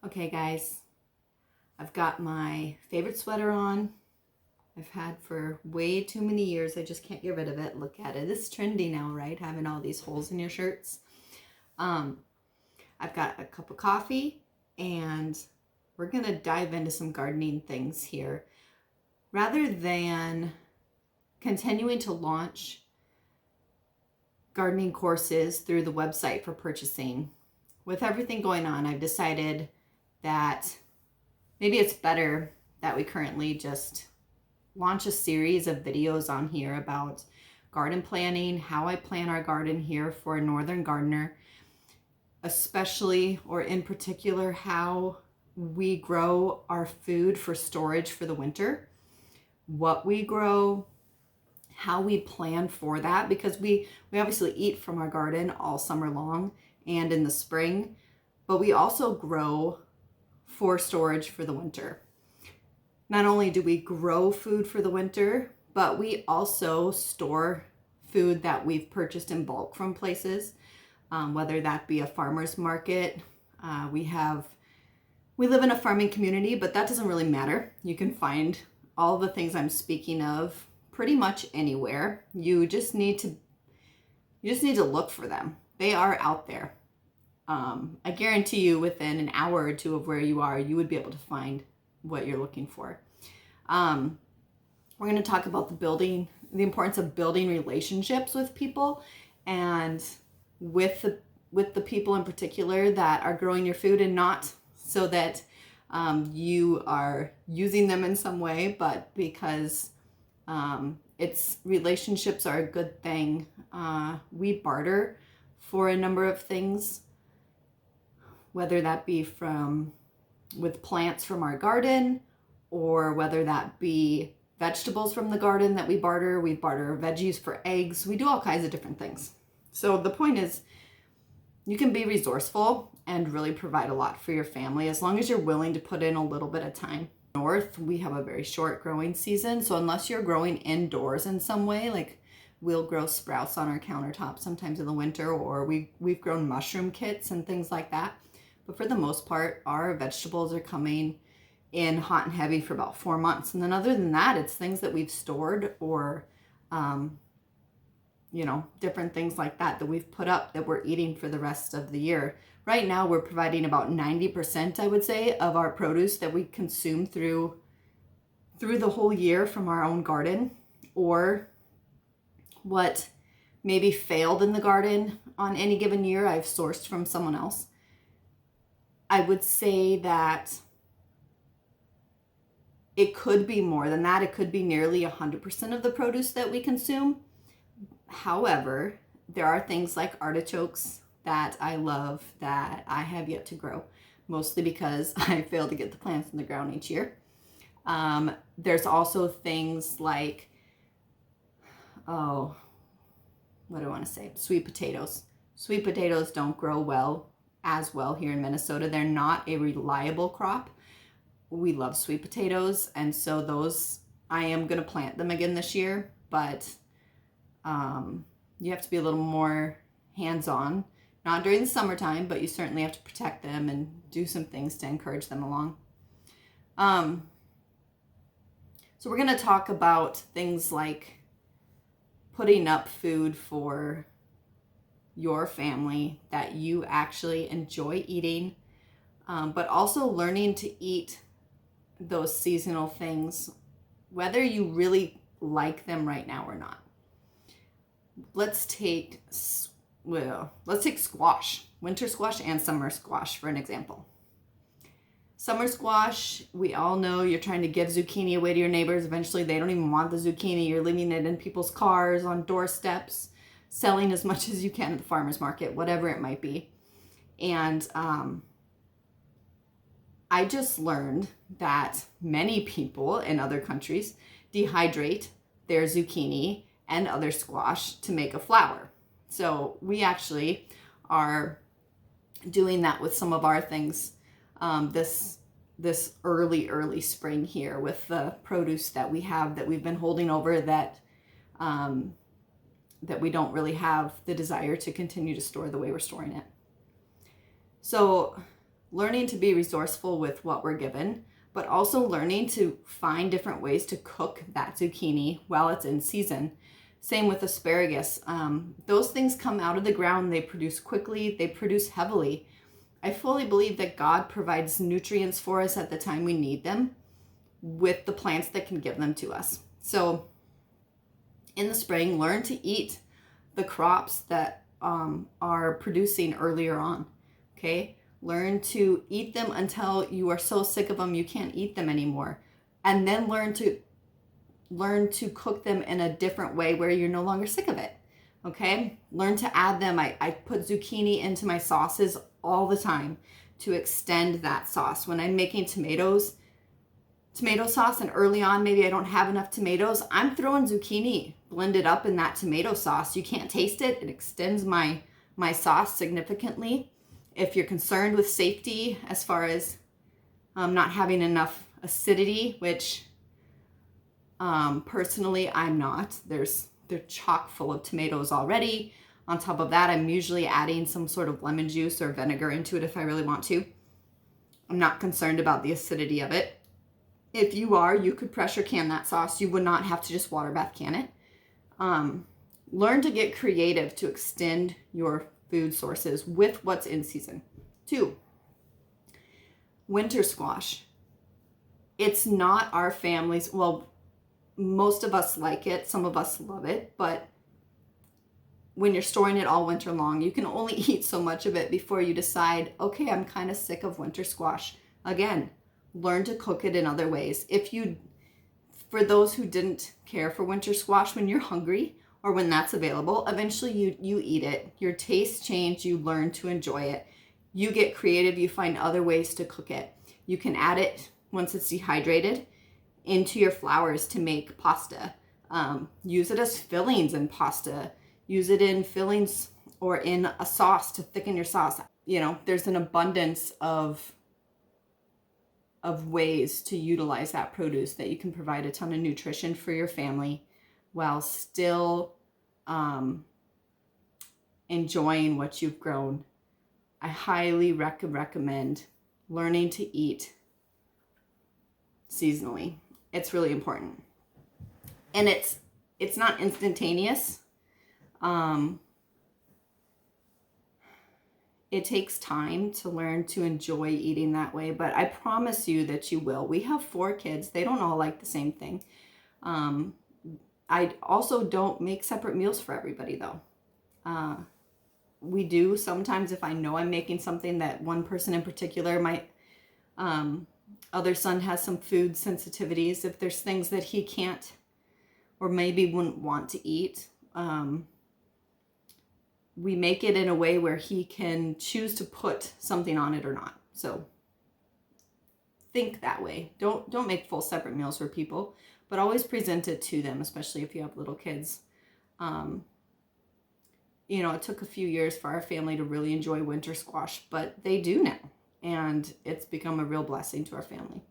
Okay guys, I've got my favorite sweater on. I've had for way too many years. I just can't get rid of it. Look at it. It's trendy now, right? Having all these holes in your shirts. I've got a cup of coffee and we're gonna dive into some gardening things here. Rather than continuing to launch gardening courses through the website for purchasing, with everything going on, I've decided that maybe it's better that we currently just launch a series of videos on here about garden planning, how I plan our garden here for a northern gardener, especially or in particular how we grow our food for storage for the winter, what we grow, how we plan for that, because we obviously eat from our garden all summer long and in the spring, but we also grow for storage for the winter. Not only do we grow food for the winter, but we also store food that we've purchased in bulk from places, whether that be a farmer's market. We live in a farming community, but that doesn't really matter. You can find all the things I'm speaking of pretty much anywhere. You just need to look for them. They are out there. I guarantee you within an hour or two of where you are, you would be able to find what you're looking for. We're going to talk about the importance of building relationships with people, and with the people in particular that are growing your food, and not so that you are using them in some way, but because relationships are a good thing. We barter for a number of things, whether that be with plants from our garden, or whether that be vegetables from the garden that we barter. We barter veggies for eggs. We do all kinds of different things. So the point is, you can be resourceful and really provide a lot for your family as long as you're willing to put in a little bit of time. North, we have a very short growing season, so unless you're growing indoors in some way, like we'll grow sprouts on our countertop sometimes in the winter, or we've grown mushroom kits and things like that. But for the most part, our vegetables are coming in hot and heavy for about 4 months. And then other than that, it's things that we've stored, or, different things like that we've put up that we're eating for the rest of the year. Right now, we're providing about 90%, I would say, of our produce that we consume through the whole year from our own garden, or what maybe failed in the garden on any given year I've sourced from someone else. I would say that it could be more than that. It could be nearly 100% of the produce that we consume. However, there are things like artichokes that I love that I have yet to grow, mostly because I fail to get the plants in the ground each year. There's also things like, what do I want to say? Sweet potatoes. Sweet potatoes don't grow as well here in Minnesota. They're not a reliable crop. We love sweet potatoes, and so those, I am going to plant them again this year, but you have to be a little more hands-on. Not during the summertime, but you certainly have to protect them and do some things to encourage them along. So we're going to talk about things like putting up food for your family that you actually enjoy eating, but also learning to eat those seasonal things, whether you really like them right now or not. Let's take squash, winter squash and summer squash for an example. Summer squash, we all know you're trying to give zucchini away to your neighbors. Eventually they don't even want the zucchini. You're leaving it in people's cars, on doorsteps, selling as much as you can at the farmer's market, whatever it might be. And I just learned that many people in other countries dehydrate their zucchini and other squash to make a flour. So we actually are doing that with some of our things this early spring here, with the produce that we have that we've been holding over that we don't really have the desire to continue to store the way we're storing it. So learning to be resourceful with what we're given, but also learning to find different ways to cook that zucchini while it's in season. Same with asparagus. Those things come out of the ground, they produce quickly, they produce heavily. I fully believe that God provides nutrients for us at the time we need them with the plants that can give them to us. So in the spring, learn to eat the crops that are producing earlier on, okay? Learn to eat them until you are so sick of them you can't eat them anymore. And then learn to cook them in a different way where you're no longer sick of it, okay? Learn to add them. I put zucchini into my sauces all the time to extend that sauce. When I'm making tomato sauce and early on maybe I don't have enough tomatoes, I'm throwing zucchini blended up in that tomato sauce. You can't taste it. It extends my sauce significantly. If you're concerned with safety as far as not having enough acidity, which personally I'm not, they're chock full of tomatoes already. On top of that, I'm usually adding some sort of lemon juice or vinegar into it if I really want to. I'm not concerned about the acidity of it. If you are, you could pressure can that sauce. You would not have to just water bath can it. Learn to get creative to extend your food sources with what's in season. 2, winter squash. It's not our family's, well, most of us like it. Some of us love it, but when you're storing it all winter long, you can only eat so much of it before you decide, okay, I'm kind of sick of winter squash. Again, learn to cook it in other ways. For those who didn't care for winter squash, when you're hungry or when that's available, eventually you eat it. Your tastes change, you learn to enjoy it. You get creative, you find other ways to cook it. You can add it, once it's dehydrated, into your flours to make pasta. Use it as fillings in pasta. Use it in fillings or in a sauce to thicken your sauce. You know, there's an abundance of ways to utilize that produce that you can provide a ton of nutrition for your family while still enjoying what you've grown. I highly recommend learning to eat seasonally. It's really important. And it's not instantaneous. It takes time to learn to enjoy eating that way, but I promise you that you will. We have 4 kids. They don't all like the same thing. I also don't make separate meals for everybody though. We do sometimes if I know I'm making something that one person in particular, my other son has some food sensitivities. If there's things that he can't or maybe wouldn't want to eat, we make it in a way where he can choose to put something on it or not. So think that way. Don't make full separate meals for people, but always present it to them, especially if you have little kids. You know, it took a few years for our family to really enjoy winter squash, but they do now, and it's become a real blessing to our family.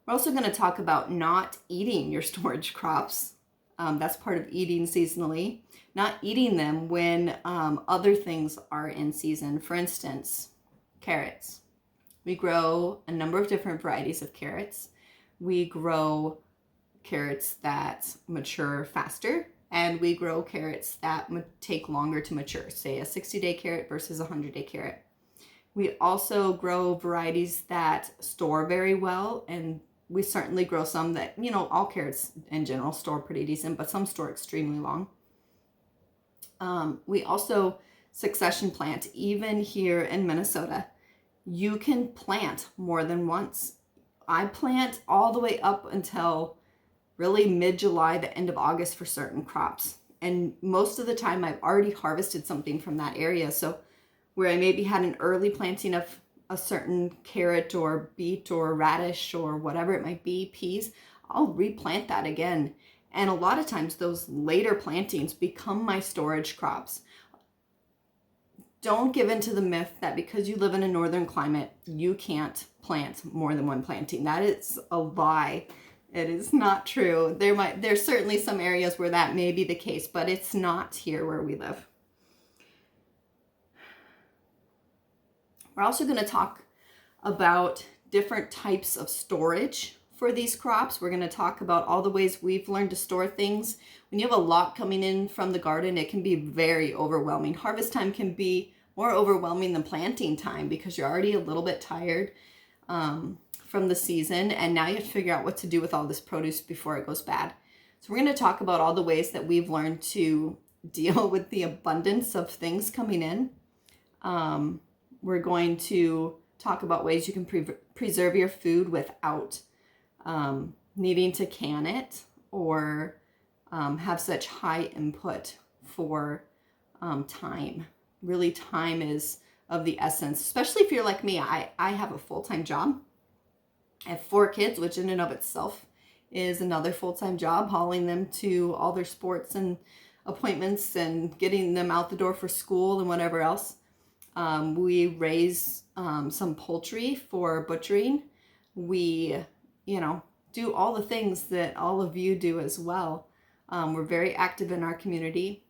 We're also going to talk about not eating your storage crops. That's part of eating seasonally. Not eating them when other things are in season. For instance, carrots. We grow a number of different varieties of carrots. We grow carrots that mature faster, and we grow carrots that take longer to mature, say a 60-day carrot versus a 100-day carrot. We also grow varieties that store very well, and we certainly grow some that, you know, all carrots in general store pretty decent, but some store extremely long. We also succession plant. Even here in Minnesota, you can plant more than once. I plant all the way up until really mid-July, the end of August for certain crops. And most of the time I've already harvested something from that area. So where I maybe had an early planting of a certain carrot or beet or radish or whatever it might be, peas, I'll replant that again. And a lot of times those later plantings become my storage crops. Don't give in to the myth that because you live in a northern climate, you can't plant more than one planting. That is a lie. It is not true. There's certainly some areas where that may be the case, but it's not here where we live. We're also going to talk about different types of storage for these crops. We're going to talk about all the ways we've learned to store things. When you have a lot coming in from the garden, it can be very overwhelming. Harvest time can be more overwhelming than planting time because you're already a little bit tired from the season, and now you have to figure out what to do with all this produce before it goes bad. So we're going to talk about all the ways that we've learned to deal with the abundance of things coming in. We're going to talk about ways you can preserve your food without needing to can it or have such high input for time. Really, time is of the essence, especially if you're like me. I have a full-time job. I have 4 kids, which in and of itself is another full-time job, hauling them to all their sports and appointments and getting them out the door for school and whatever else. We raise some poultry for butchering. We, do all the things that all of you do as well. We're very active in our community.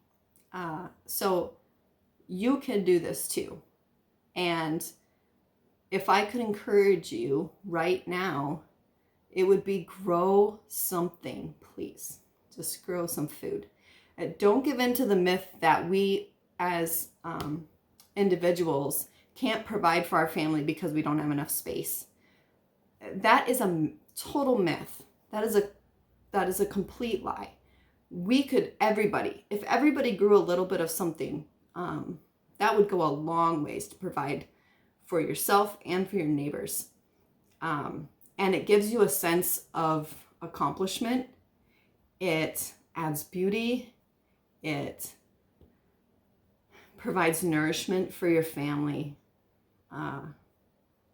So you can do this too. And if I could encourage you right now, it would be grow something, please. Just grow some food. Don't give in to the myth that we as individuals can't provide for our family because we don't have enough space. That is a total myth. That is a complete lie. If everybody grew a little bit of something, that would go a long ways to provide for yourself and for your neighbors. And it gives you a sense of accomplishment. It adds beauty. It provides nourishment for your family.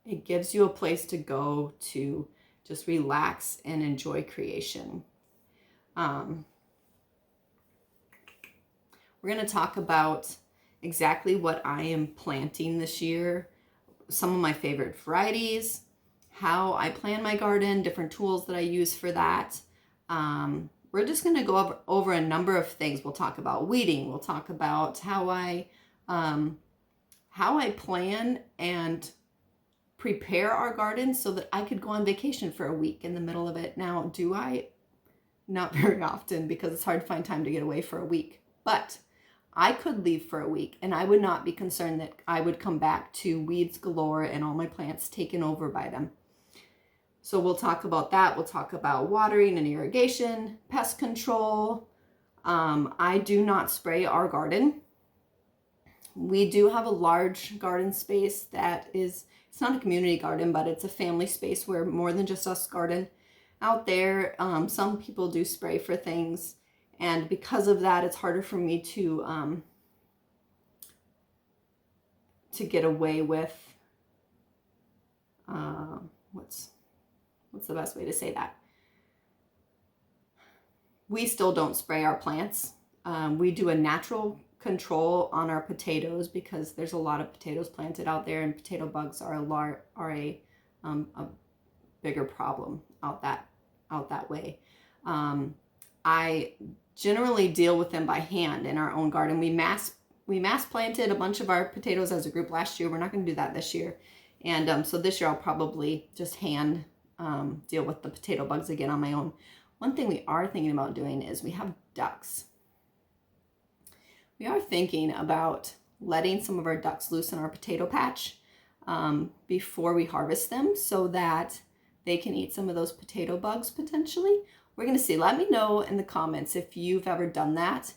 It gives you a place to go to just relax and enjoy creation. We're going to talk about exactly what I am planting this year, some of my favorite varieties, how I plan my garden, different tools that I use for that. We're just going to go over a number of things. We'll talk about weeding. We'll talk about how I plan and prepare our garden so that I could go on vacation for a week in the middle of it. Now, do I? Not very often, because it's hard to find time to get away for a week. But I could leave for a week and I would not be concerned that I would come back to weeds galore and all my plants taken over by them. So we'll talk about that. We'll talk about watering and irrigation, pest control. I do not spray our garden. We do have a large garden space that is, it's not a community garden, but it's a family space where more than just us garden out there. Some people do spray for things. And because of that, it's harder for me to get away with, what's the best way to say that? We still don't spray our plants. We do a natural control on our potatoes because there's a lot of potatoes planted out there, and potato bugs are a bigger problem out that way. I generally deal with them by hand in our own garden. We mass planted a bunch of our potatoes as a group last year. We're not going to do that this year. And so this year I'll probably just hand deal with the potato bugs again on my own. One thing we are thinking about doing is we have ducks. We are thinking about letting some of our ducks loose in our potato patch before we harvest them so that they can eat some of those potato bugs potentially. We're going to see. Let me know in the comments if you've ever done that,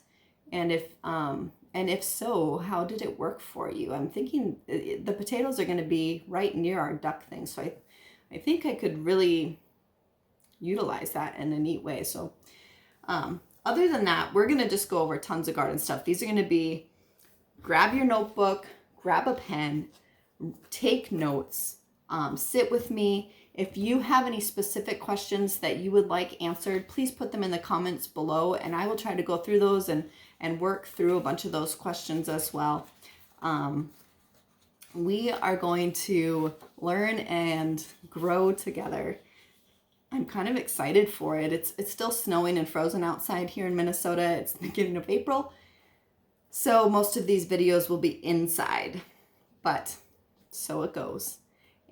and if so, how did it work for you? I'm thinking the potatoes are going to be right near our duck thing, so I think I could really utilize that in a neat way. So other than that, we're going to just go over tons of garden stuff. These are going to be, grab your notebook, grab a pen, take notes, sit with me. If you have any specific questions that you would like answered, please put them in the comments below, and I will try to go through those and work through a bunch of those questions as well. We are going to learn and grow together. I'm kind of excited for it. It's still snowing and frozen outside here in Minnesota. It's the beginning of April. So most of these videos will be inside, but so it goes.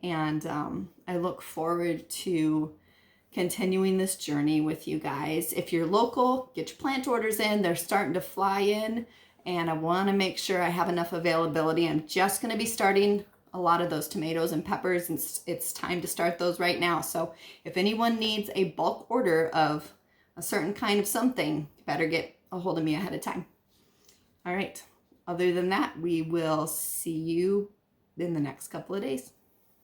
And I look forward to continuing this journey with you guys. If you're local, get your plant orders in. They're starting to fly in, and I want to make sure I have enough availability. I'm just going to be starting a lot of those tomatoes and peppers, and it's time to start those right now. So if anyone needs a bulk order of a certain kind of something, you better get a hold of me ahead of time. All right. Other than that, we will see you in the next couple of days.